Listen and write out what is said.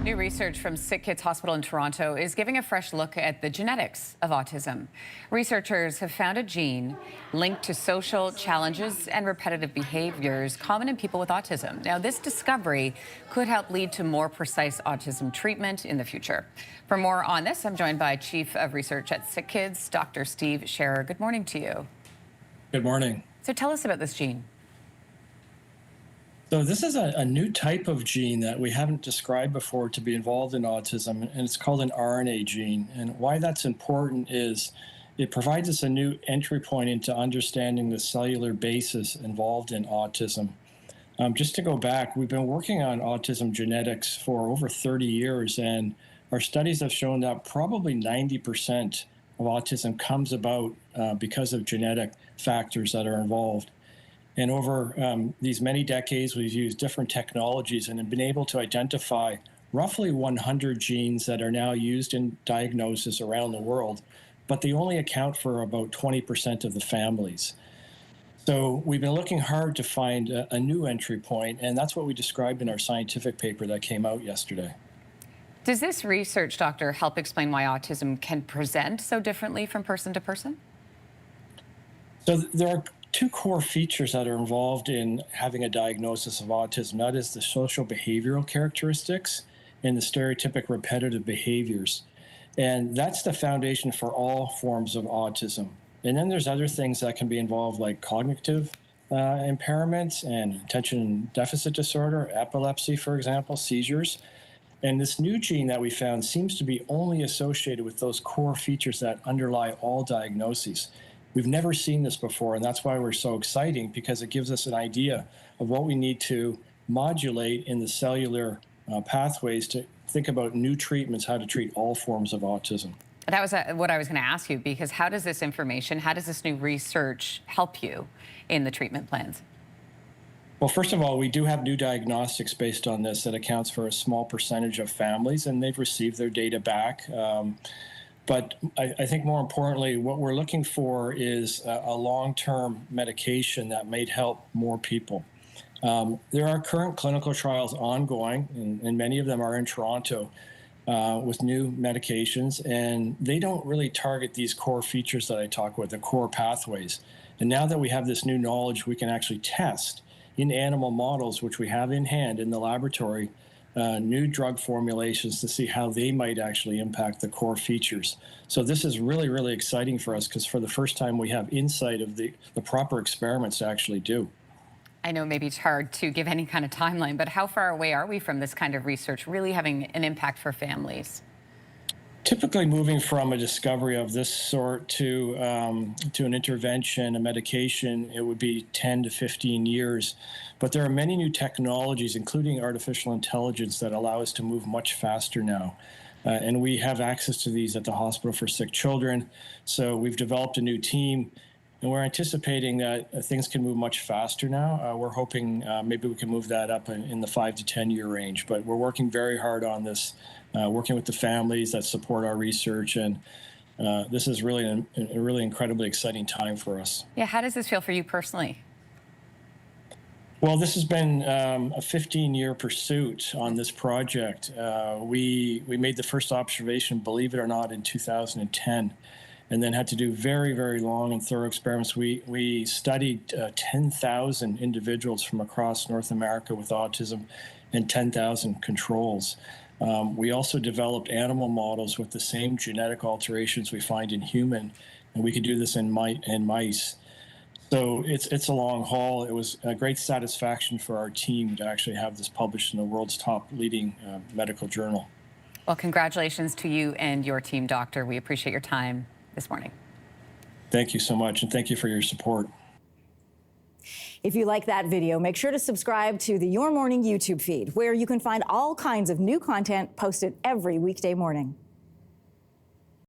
New research from SickKids Hospital in Toronto is giving a fresh look at the genetics of autism. Researchers have found a gene linked to social challenges and repetitive behaviors common in people with autism. Now, this discovery could help lead to more precise autism treatment in the future. For more on this, I'm joined by Chief of Research at SickKids, Dr. Steve Scherer. Good morning to you. Good morning. So tell us about this gene. So this is a new type of gene that we haven't described before to be involved in autism, and it's called an RNA gene. And why that's important is it provides us a new entry point into understanding the cellular basis involved in autism. Just to go back, we've been working on autism genetics for over 30 years, and our studies have shown that probably 90% of autism comes about because of genetic factors that are involved. And over these many decades, we've used different technologies and have been able to identify roughly 100 genes that are now used in diagnosis around the world, but they only account for about 20% of the families. So we've been looking hard to find a new entry point, and that's what we described in our scientific paper that came out yesterday. Does this research, doctor, help explain why autism can present so differently from person to person? So there are two core features that are involved in having a diagnosis of autism. That is the social behavioral characteristics and the stereotypic repetitive behaviors. And that's the foundation for all forms of autism. And then there's other things that can be involved, like cognitive impairments and attention deficit disorder, epilepsy, for example, seizures. And this new gene that we found seems to be only associated with those core features that underlie all diagnoses. We've never seen this before, and that's why we're so exciting, because it gives us an idea of what we need to modulate in the cellular pathways to think about new treatments, how to treat all forms of autism. That was what I was going to ask you, because how does this information, how does this new research help you in the treatment plans? Well, first of all, we do have new diagnostics based on this that accounts for a small percentage of families, and they've received their data back. But I think more importantly, what we're looking for is a long-term medication that may help more people. There are current clinical trials ongoing, and many of them are in Toronto, with new medications, and they don't really target these core features that I talk about, the core pathways. And now that we have this new knowledge, we can actually test in animal models, which we have in hand in the laboratory, new drug formulations to see how they might actually impact the core features. So this is really, really exciting for us, because for the first time we have insight of the proper experiments to actually do. I know maybe it's hard to give any kind of timeline, but how far away are we from this kind of research really having an impact for families? Typically moving from a discovery of this sort to an intervention, a medication, it would be 10 to 15 years. But there are many new technologies, including artificial intelligence, that allow us to move much faster now. And we have access to these at the Hospital for Sick Children. So we've developed a new team, and we're anticipating that things can move much faster now. We're hoping maybe we can move that up in the 5 to 10 year range. But we're working very hard on this. Working with the families that support our research, and this is really a really incredibly exciting time for us. Yeah, how does this feel for you personally? Well, this has been a 15-year pursuit on this project. We made the first observation, believe it or not, in 2010, and then had to do very, very long and thorough experiments. We studied 10,000 individuals from across North America with autism and 10,000 controls. We also developed animal models with the same genetic alterations we find in human, and we could do this in mice. So it's a long haul. It was a great satisfaction for our team to actually have this published in the world's top leading medical journal. Well, congratulations to you and your team, doctor. We appreciate your time this morning. Thank you so much, and thank you for your support. If you like that video, make sure to subscribe to the Your Morning YouTube feed, where you can find all kinds of new content posted every weekday morning.